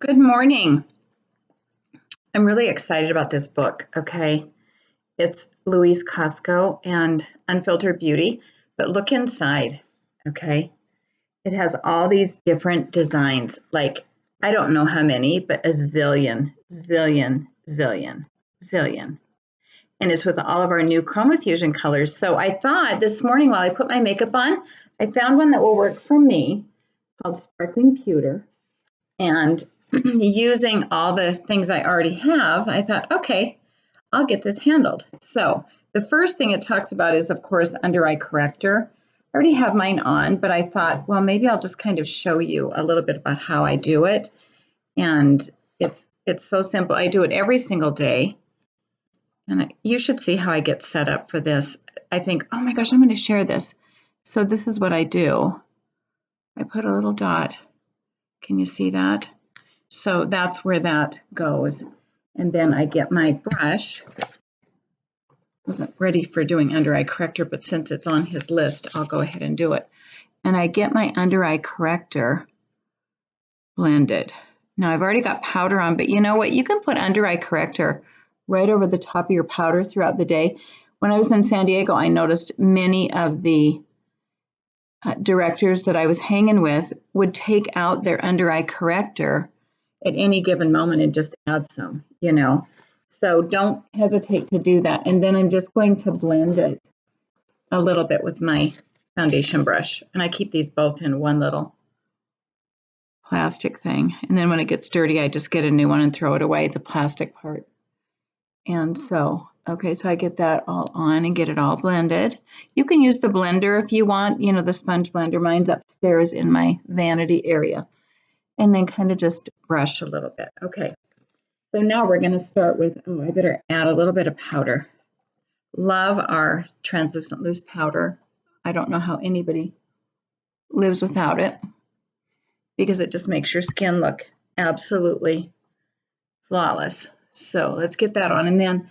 Good morning. I'm really excited about this book, okay? It's Louise Costco and Unfiltered Beauty, but look inside, okay? It has all these different designs, like I don't know how many, but a zillion, zillion, zillion, zillion. And it's with all of our new Chromafusion colors. So I thought this morning while I put my makeup on, I found one that will work for me called Sparkling Pewter. And using all the things I already have, I thought, okay, I'll get this handled. So the first thing it talks about is, of course, under eye corrector. I already have mine on, but I thought, well, maybe I'll just kind of show you a little bit about how I do it. And it's so simple. I do it every single day. And you should see how I get set up for this. I think, oh my gosh, I'm going to share this. So this is what I do. I put a little dot. Can you see that? So that's where that goes. And then I get my brush. Wasn't ready for doing under eye corrector, but since it's on his list, I'll go ahead and do it. And I get my under eye corrector blended. Now I've already got powder on, but you know what? You can put under eye corrector right over the top of your powder throughout the day. When I was in San Diego, I noticed many of the directors that I was hanging with would take out their under eye corrector at any given moment and just add some, you know. So don't hesitate to do that. And then I'm just going to blend it a little bit with my foundation brush. And I keep these both in one little plastic thing. And then when it gets dirty, I just get a new one and throw it away, the plastic part. And so, okay, so I get that all on and get it all blended. You can use the blender if you want, you know, the sponge blender. Mine's upstairs in my vanity area. And then kind of just brush a little bit. Okay, so now we're going to start with, oh, I better add a little bit of powder. Love our translucent loose powder. I don't know how anybody lives without it because it just makes your skin look absolutely flawless. So let's get that on. And then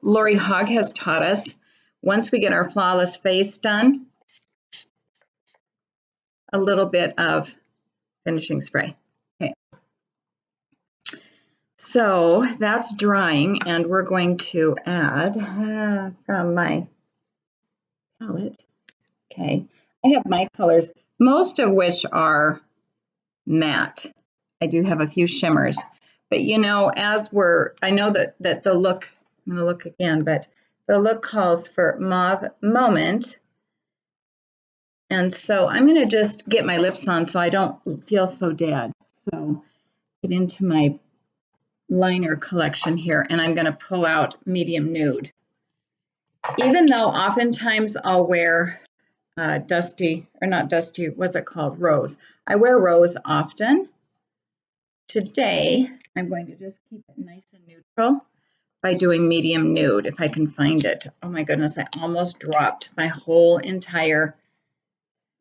Lori Hogg has taught us, once we get our flawless face done, a little bit of finishing spray. Okay. So that's drying, and we're going to add from my palette. Okay, I have my colors, most of which are matte. I do have a few shimmers, but you know, I know that the look, I'm going to look again, but the look calls for Mauve Moment. And so I'm going to just get my lips on so I don't feel so dead. So get into my liner collection here, and I'm going to pull out medium nude. Even though oftentimes I'll wear dusty, or not dusty, what's it called? Rose. I wear rose often. Today, I'm going to just keep it nice and neutral by doing medium nude, if I can find it. Oh my goodness, I almost dropped my whole entire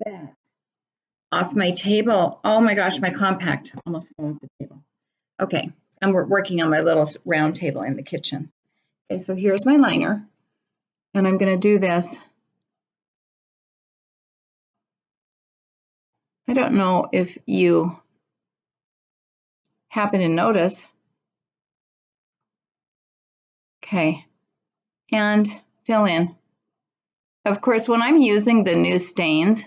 set off my table. Oh my gosh, my compact almost fell off the table. Okay, I'm working on my little round table in the kitchen. Okay, so here's my liner, and I'm going to do this. I don't know if you happen to notice. Okay, and fill in. Of course, when I'm using the new stains,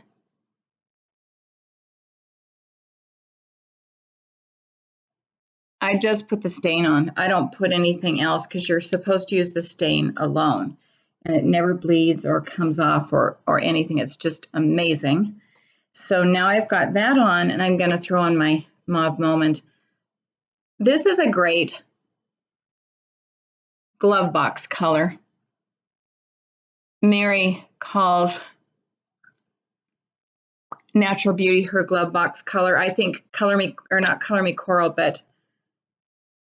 I just put the stain on. I don't put anything else because you're supposed to use the stain alone, and it never bleeds or comes off or anything. It's just amazing. So now I've got that on, and I'm going to throw on my Mauve Moment. This is a great glove box color. Mary calls Natural Beauty her glove box color. I think Color Me, or not Color Me Coral, but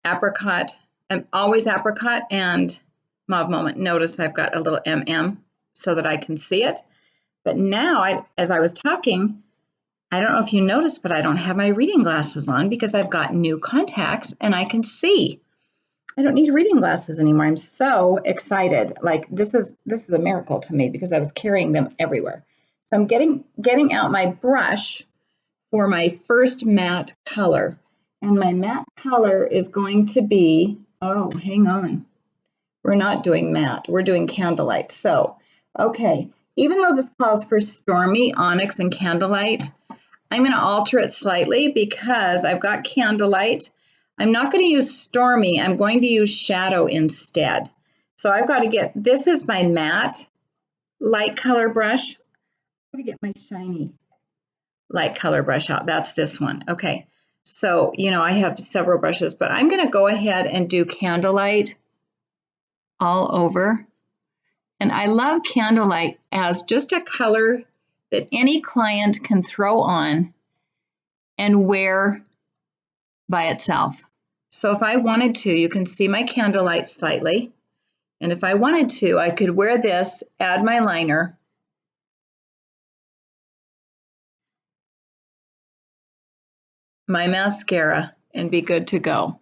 apricot, and always apricot and Mauve Moment. Notice I've got a little MM so that I can see it. But now, as I was talking, I don't know if you noticed, but I don't have my reading glasses on because I've got new contacts and I can see. I don't need reading glasses anymore. I'm so excited. Like this is a miracle to me because I was carrying them everywhere. So I'm getting out my brush for my first matte color. And my matte color is going to be, oh, hang on. We're not doing matte, we're doing candlelight. So, okay, even though this calls for stormy, onyx, and candlelight, I'm going to alter it slightly because I've got candlelight. I'm not going to use stormy, I'm going to use shadow instead. So I've got to get, this is my matte light color brush. I'm going to get my shiny light color brush out. That's this one. Okay, so, you know, I have several brushes, but I'm going to go ahead and do candlelight all over. And I love candlelight as just a color that any client can throw on and wear by itself. So if I wanted to, you can see my candlelight slightly. And if I wanted to, I could wear this, add my liner, my mascara, and be good to go.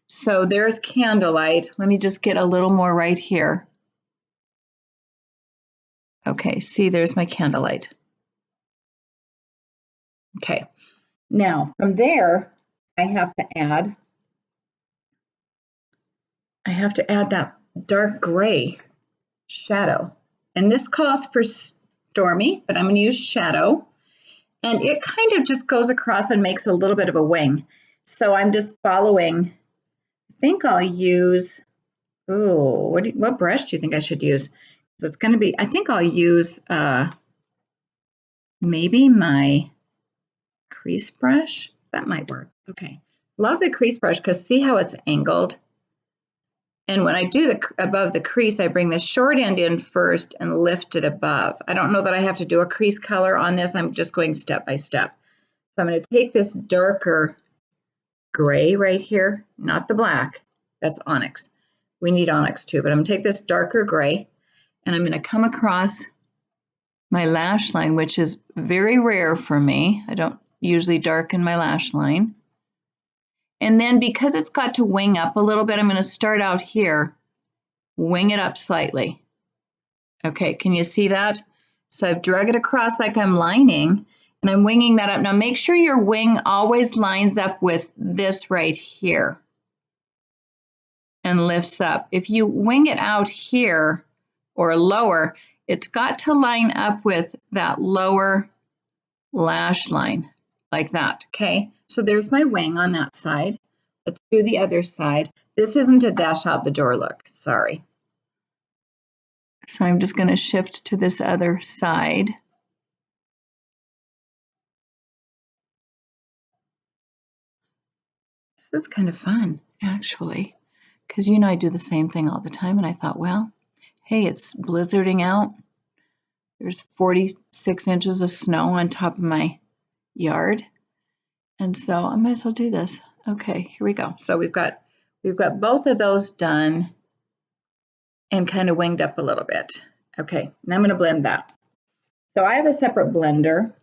So there's candlelight. Let me just get a little more right here. Okay, see, there's my candlelight. Okay, now from there, I have to add that dark gray shadow. And this calls for stormy, but I'm going to use shadow. And it kind of just goes across and makes a little bit of a wing. So I'm just following. I think I'll use, oh, what brush do you think I should use? Because it's going to be, I think I'll use maybe my crease brush. That might work. Okay. Love the crease brush because see how it's angled? And when I do the above the crease, I bring the short end in first and lift it above. I don't know that I have to do a crease color on this. I'm just going step by step. So I'm going to take this darker gray right here, not the black. That's onyx. We need onyx too, but I'm going to take this darker gray and I'm going to come across my lash line, which is very rare for me. I don't usually darken my lash line. And then because it's got to wing up a little bit, I'm going to start out here, wing it up slightly. Okay, can you see that? So I've drug it across like I'm lining, and I'm winging that up. Now make sure your wing always lines up with this right here and lifts up. If you wing it out here or lower, it's got to line up with that lower lash line like that, okay? So there's my wing on that side. Let's do the other side. This isn't a dash out the door look, sorry. So I'm just going to shift to this other side. This is kind of fun, actually, because you know I do the same thing all the time, and I thought, well, hey, it's blizzarding out. There's 46 inches of snow on top of my yard, and so I might as well do this. Okay, here we go. So we've got both of those done and kind of winged up a little bit. Okay, now I'm going to blend that. So I have a separate blender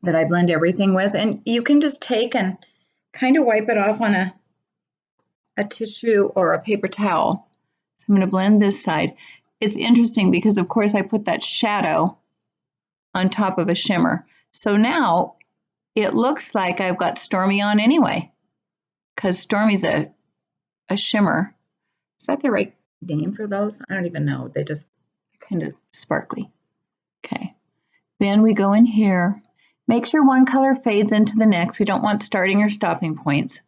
that I blend everything with, and you can just take and kind of wipe it off on a tissue or a paper towel. So I'm going to blend this side. It's interesting because, of course, I put that shadow on top of a shimmer. So now it looks like I've got Stormy on anyway, because Stormy's a shimmer. Is that the right name for those? I don't even know. They're kind of sparkly. Okay. Then we go in here. Make sure one color fades into the next. We don't want starting or stopping points.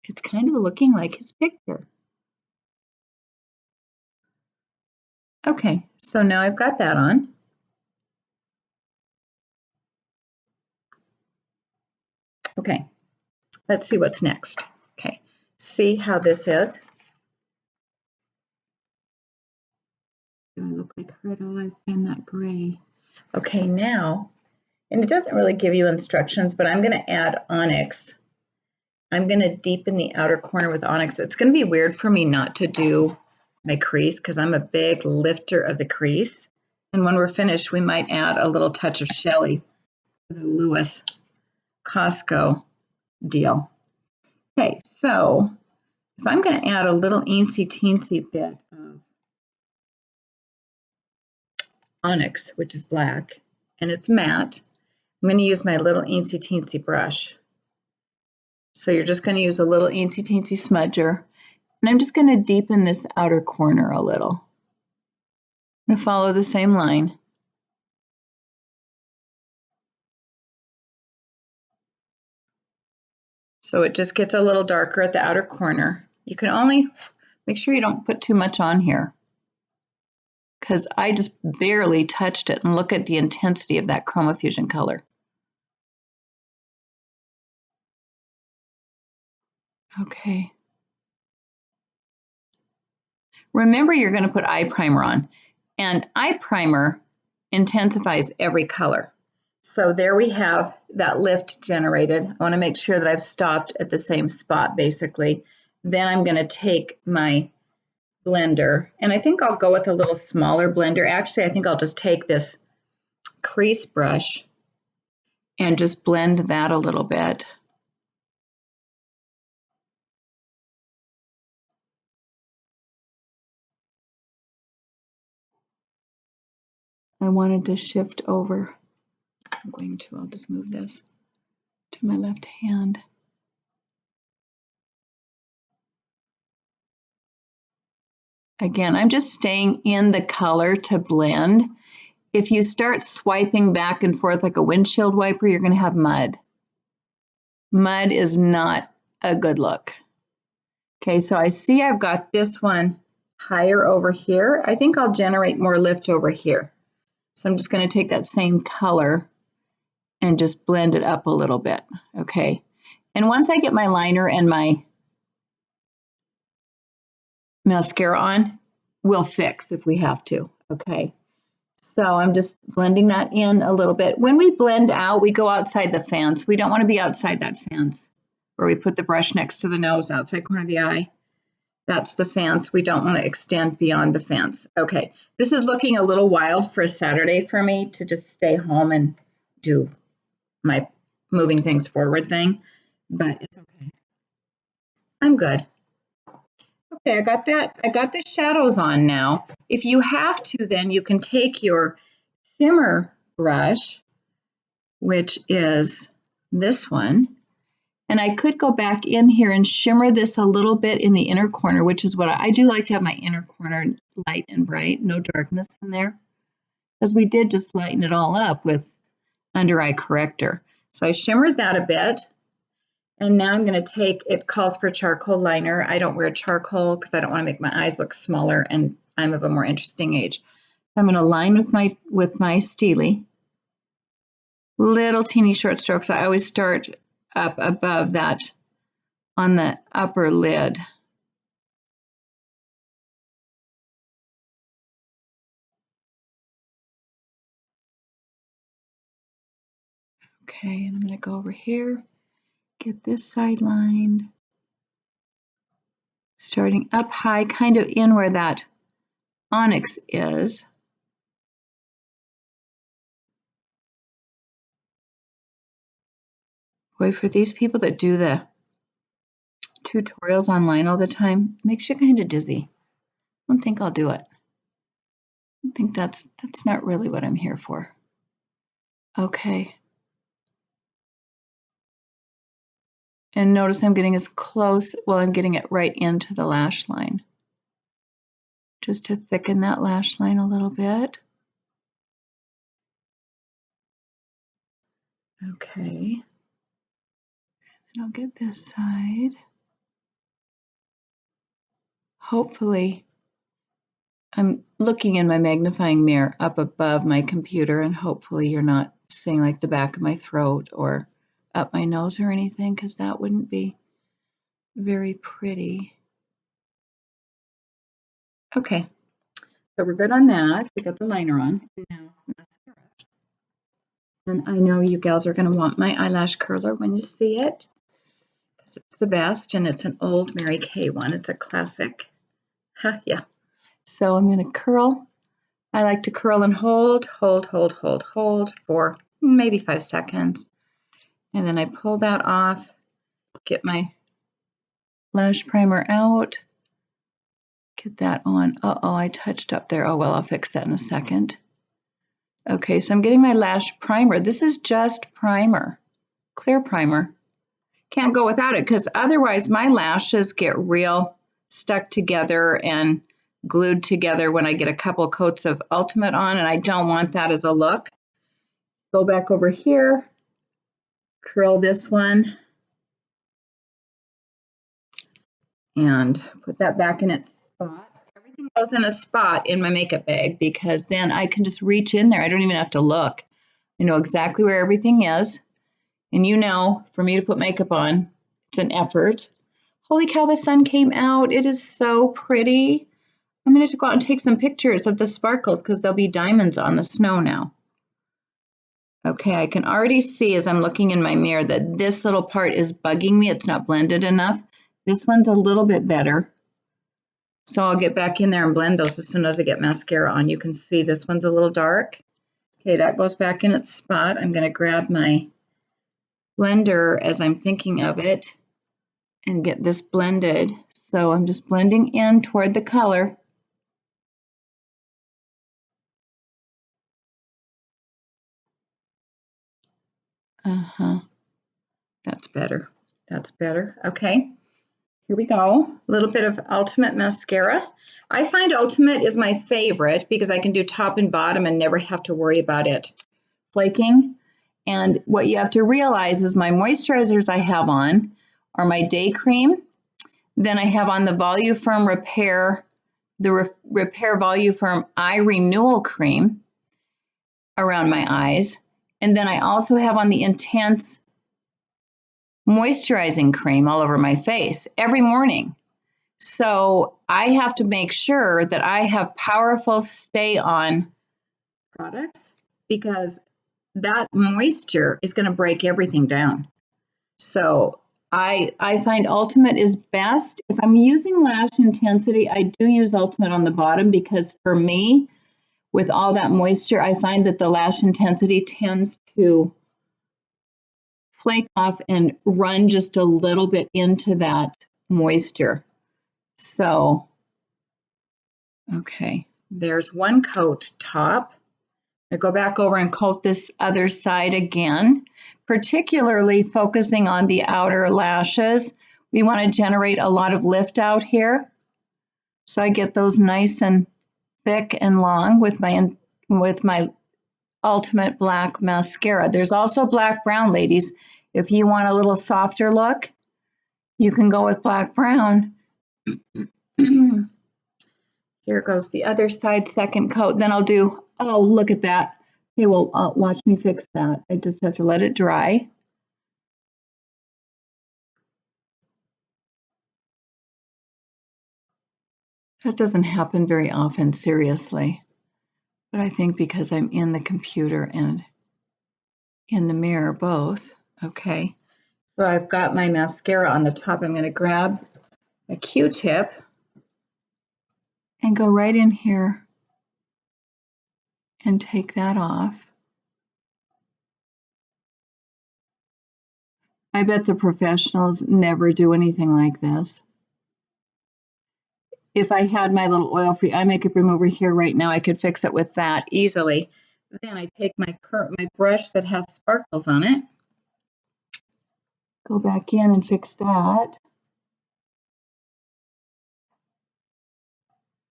It's kind of looking like his picture. Okay, so now I've got that on. Okay, let's see what's next. Okay, see how this is? Do I look like her at all? I've been that gray. Okay, now, and it doesn't really give you instructions, but I'm going to add onyx. I'm going to deepen the outer corner with onyx. It's going to be weird for me not to do my crease because I'm a big lifter of the crease. And when we're finished, we might add a little touch of Shelly to the Lewis Costco deal. Okay, so if I'm going to add a little eensy teensy bit of onyx, which is black, and it's matte. I'm going to use my little eensy teensy brush. So you're just going to use a little eensy teensy smudger, and I'm just going to deepen this outer corner a little. I'm going to follow the same line. So it just gets a little darker at the outer corner. You can only make sure you don't put too much on here, because I just barely touched it, and look at the intensity of that Chromafusion color. Okay. Remember, you're going to put eye primer on, and eye primer intensifies every color. So there we have that lift generated. I want to make sure that I've stopped at the same spot basically. Then I'm going to take my blender, and I think I'll go with a little smaller blender. Actually, I think I'll just take this crease brush and just blend that a little bit. I wanted to shift over. I'll just move this to my left hand. Again, I'm just staying in the color to blend. If you start swiping back and forth like a windshield wiper, you're going to have mud. Mud is not a good look. Okay, so I see I've got this one higher over here. I think I'll generate more lift over here. So I'm just going to take that same color and just blend it up a little bit. Okay, and once I get my liner and my mascara on, we'll fix if we have to. Okay, so I'm just blending that in a little bit. When we blend out, we go outside the fence. We don't want to be outside that fence where we put the brush next to the nose, outside corner of the eye. That's the fence. We don't want to extend beyond the fence. Okay, this is looking a little wild for a Saturday for me to just stay home and do my moving things forward thing, but it's okay. I'm good. Okay, I got that. I got the shadows on now. If you have to, then you can take your shimmer brush, which is this one, and I could go back in here and shimmer this a little bit in the inner corner, which is what I do like to have my inner corner light and bright, no darkness in there, because we did just lighten it all up with under eye corrector. So I shimmered that a bit. And now I'm going to take, it calls for charcoal liner. I don't wear charcoal because I don't want to make my eyes look smaller, and I'm of a more interesting age. I'm going to line with my Steely. Little teeny short strokes. I always start up above that on the upper lid. Okay, and I'm going to go over here, get this side lined. Starting up high, kind of in where that onyx is. Boy, for these people that do the tutorials online all the time, it makes you kind of dizzy. I don't think I'll do it. I think that's not really what I'm here for. Okay. And notice I'm getting as close, well, I'm getting it right into the lash line. Just to thicken that lash line a little bit. Okay. And I'll get this side. Hopefully, I'm looking in my magnifying mirror up above my computer, and hopefully you're not seeing like the back of my throat or up my nose or anything, because that wouldn't be very pretty. Okay, so we're good on that. We got the liner on. Now mascara. And I know you gals are going to want my eyelash curler when you see it, because it's the best, and it's an old Mary Kay one. It's a classic. Huh, yeah. So I'm going to curl. I like to curl and hold for maybe 5 seconds. And then I pull that off, get my lash primer out, get that on. Uh-oh, I touched up there. Oh, well, I'll fix that in a second. Okay, so I'm getting my lash primer. This is just primer, clear primer. Can't go without it because otherwise my lashes get real stuck together and glued together when I get a couple coats of Ultimate on, and I don't want that as a look. Go back over here, curl this one, and put that back in its spot. Everything goes in a spot in my makeup bag because then I can just reach in there. I don't even have to look. I know exactly where everything is. And you know, for me to put makeup on, it's an effort. Holy cow, the sun came out. It is so pretty. I'm going to have to go out and take some pictures of the sparkles because there'll be diamonds on the snow now. Okay, I can already see as I'm looking in my mirror that this little part is bugging me. It's not blended enough. This one's a little bit better. So I'll get back in there and blend those as soon as I get mascara on. You can see this one's a little dark. Okay, that goes back in its spot. I'm going to grab my blender as I'm thinking of it and get this blended. So I'm just blending in toward the color. That's better. That's better. Okay, here we go. A little bit of Ultimate mascara. I find Ultimate is my favorite because I can do top and bottom and never have to worry about it flaking. And what you have to realize is my moisturizers I have on are my day cream. Then I have on the Voluform Repair, the Repair Voluform Eye Renewal Cream around my eyes. And then I also have on the Intense Moisturizing Cream all over my face every morning. So I have to make sure that I have powerful stay-on products because that moisture is going to break everything down. So I find Ultimate is best. If I'm using lash intensity, I do use Ultimate on the bottom because for me, with all that moisture, I find that the lash intensity tends to flake off and run just a little bit into that moisture. So, okay, there's one coat top. I go back over and coat this other side again, particularly focusing on the outer lashes. We want to generate a lot of lift out here. So I get those nice and thick and long with my Ultimate Black mascara. There's also black brown, ladies. If you want a little softer look, you can go with black brown. Here goes the other side, second coat. Then I'll do, oh, look at that. Okay, well, watch me fix that. I just have to let it dry. That doesn't happen very often, seriously. But I think because I'm in the computer and in the mirror both. Okay, so I've got my mascara on the top. I'm going to grab a Q-tip and go right in here and take that off. I bet the professionals never do anything like this. If I had my little oil-free eye makeup remover here right now, I could fix it with that easily. Then I take my brush that has sparkles on it, go back in and fix that.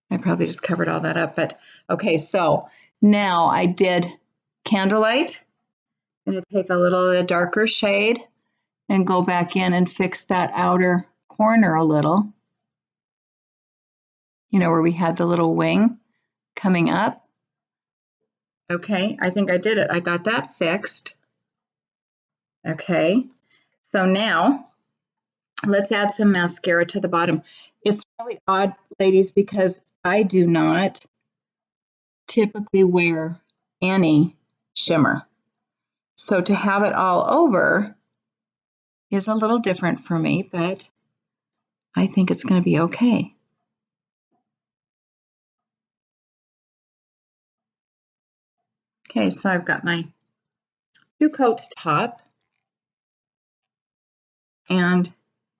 I probably just covered all that up, but okay, so now I did Candlelight. I'm going to take a little darker shade and go back in and fix that outer corner a little. You know, where we had the little wing coming up. Okay, I think I did it. I got that fixed. Okay, so now let's add some mascara to the bottom. It's really odd, ladies, because I do not typically wear any shimmer. So to have it all over is a little different for me, but I think it's going to be okay. Okay, so I've got my 2 coats top and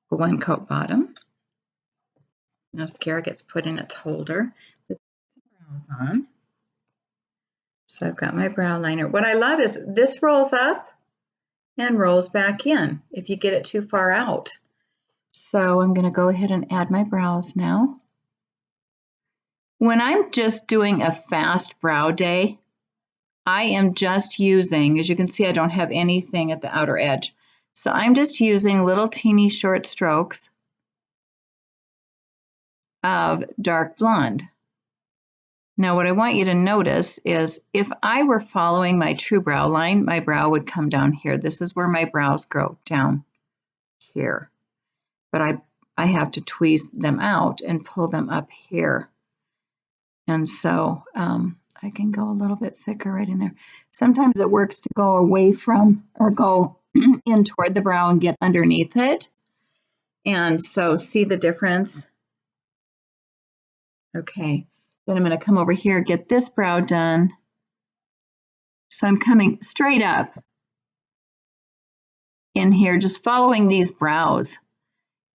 1 coat bottom. Mascara gets put in its holder with some brows on. So I've got my brow liner. What I love is this rolls up and rolls back in if you get it too far out. So I'm going to go ahead and add my brows now. When I'm just doing a fast brow day, I am just using, as you can see, I don't have anything at the outer edge. So I'm just using little teeny short strokes of dark blonde. Now what I want you to notice is if I were following my true brow line, my brow would come down here. This is where my brows grow, down here. But I have to tweeze them out and pull them up here. And so I can go a little bit thicker right in there. Sometimes it works to go away from or go in toward the brow and get underneath it. And so see the difference? Okay, then I'm going to come over here, get this brow done. So I'm coming straight up in here, just following these brows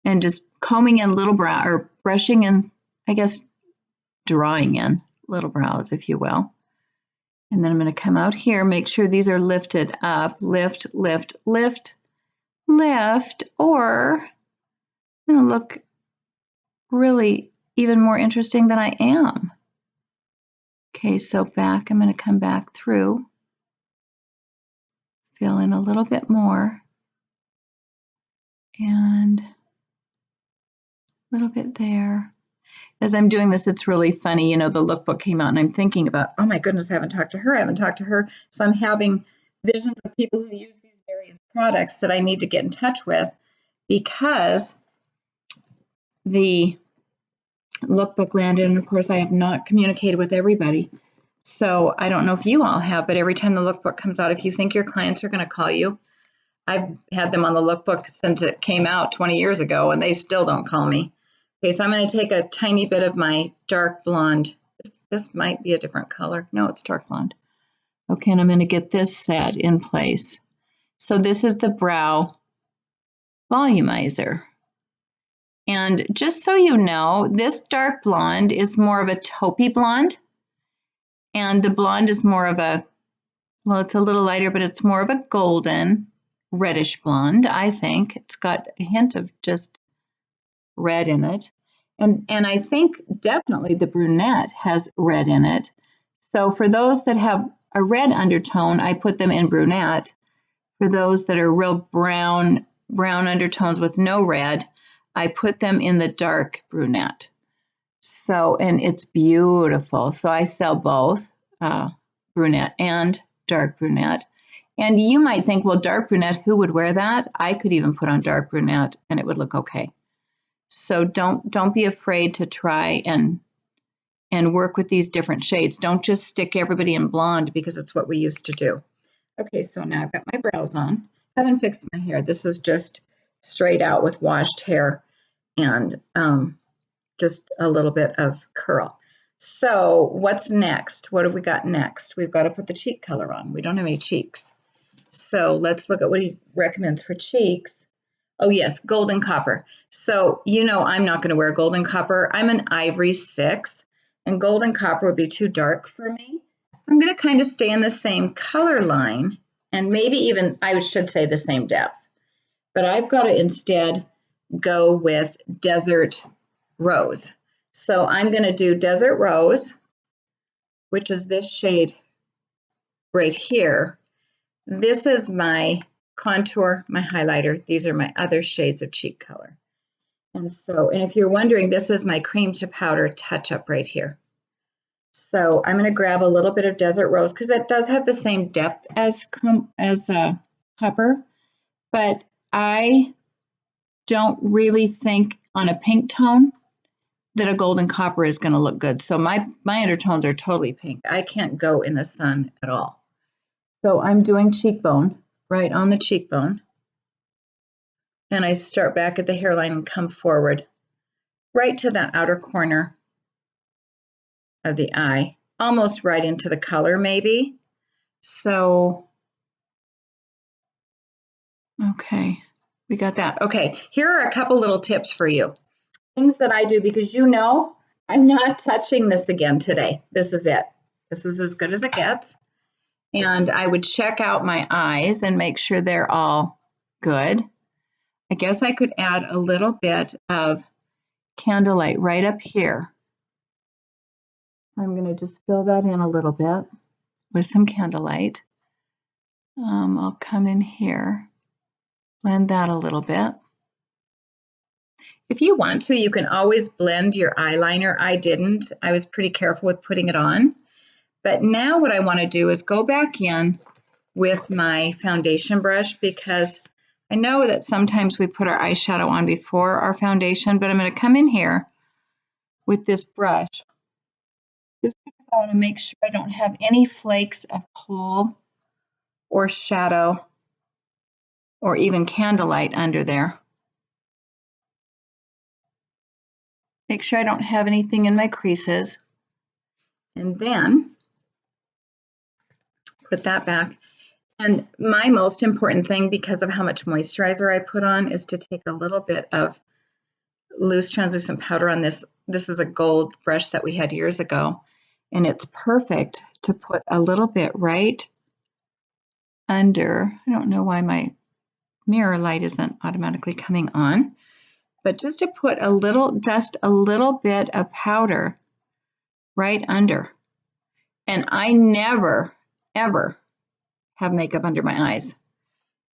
and just combing in little brow or brushing in, I guess, drawing in little brows, if you will. And then I'm going to come out here, make sure these are lifted up, lift, lift, lift, lift, or I'm going to look really even more interesting than I am. Okay, so back, I'm going to come back through, fill in a little bit more, and a little bit there. As I'm doing this, it's really funny. You know, the lookbook came out and I'm thinking about, oh my goodness, I haven't talked to her. I haven't talked to her. So I'm having visions of people who use these various products that I need to get in touch with because the lookbook landed. And of course, I have not communicated with everybody. So I don't know if you all have, but every time the lookbook comes out, if you think your clients are going to call you, I've had them on the lookbook since it came out 20 years ago and they still don't call me. Okay, so I'm going to take a tiny bit of my dark blonde. This might be a different color. No, it's dark blonde. Okay, and I'm going to get this set in place. So this is the brow volumizer. And just so you know, this dark blonde is more of a taupey blonde. And the blonde is more of a, well, it's a little lighter, but it's more of a golden, reddish blonde, I think. It's got a hint of just red in it. And I think definitely the brunette has red in it. So for those that have a red undertone, I put them in brunette. For those that are real brown undertones with no red, I put them in the dark brunette. So, and it's beautiful. So I sell both brunette and dark brunette. And you might think, well, dark brunette, who would wear that? I could even put on dark brunette and it would look okay. So don't be afraid to try and work with these different shades. Don't just stick everybody in blonde because it's what we used to do. Okay, so now I've got my brows on. I haven't fixed my hair. This is just straight out with washed hair and just a little bit of curl. So what's next? What have we got next? We've got to put the cheek color on. We don't have any cheeks. So let's look at what he recommends for cheeks. Oh yes, golden copper. So you know I'm not going to wear golden copper. I'm an ivory 6, and golden copper would be too dark for me. So I'm going to kind of stay in the same color line, and maybe even, I should say, the same depth. But I've got to instead go with Desert Rose. So I'm going to do Desert Rose, which is this shade right here. This is my contour, my highlighter. These are my other shades of cheek color. And if you're wondering, this is my cream to powder touch-up right here. So I'm going to grab a little bit of Desert Rose because it does have the same depth as copper, but I don't really think on a pink tone that a golden copper is going to look good. So my undertones are totally pink. I can't go in the sun at all. So I'm doing cheekbone, right on the cheekbone. And I start back at the hairline and come forward right to that outer corner of the eye, almost right into the color maybe. So, okay, we got that. Okay, here are a couple little tips for you. Things that I do because you know I'm not touching this again today. This is it. This is as good as it gets. And I would check out my eyes and make sure they're all good. I guess I could add a little bit of candlelight right up here. I'm going to just fill that in a little bit with some candlelight. I'll come in here, blend that a little bit. If you want to, you can always blend your eyeliner. I didn't. I was pretty careful with putting it on. But now what I want to do is go back in with my foundation brush, because I know that sometimes we put our eyeshadow on before our foundation, but I'm going to come in here with this brush just because I want to make sure I don't have any flakes of kohl or shadow or even candlelight under there. Make sure I don't have anything in my creases. And then put that back. And my most important thing, because of how much moisturizer I put on, is to take a little bit of loose translucent powder on this. This is a gold brush that we had years ago, and it's perfect to put a little bit right under. I don't know why my mirror light isn't automatically coming on, but just to put a little, dust a little bit of powder right under. And I never, ever have makeup under my eyes,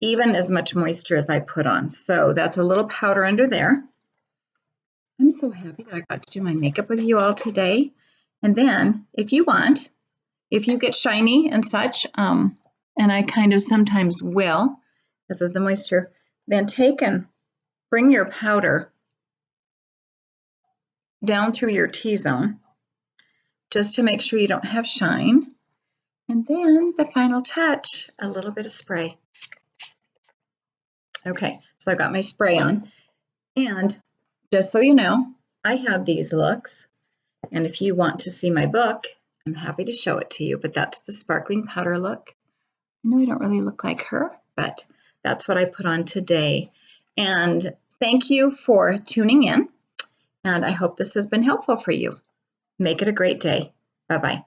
even as much moisture as I put on. So that's a little powder under there. I'm so happy that I got to do my makeup with you all today. And then if you want, if you get shiny and such, and I kind of sometimes will because of the moisture, then take and bring your powder down through your T-zone just to make sure you don't have shine. And then the final touch, a little bit of spray. Okay, so I got my spray on. And just so you know, I have these looks. And if you want to see my book, I'm happy to show it to you. But that's the Sparkling Powder Look. I know I don't really look like her, but that's what I put on today. And thank you for tuning in. And I hope this has been helpful for you. Make it a great day. Bye-bye.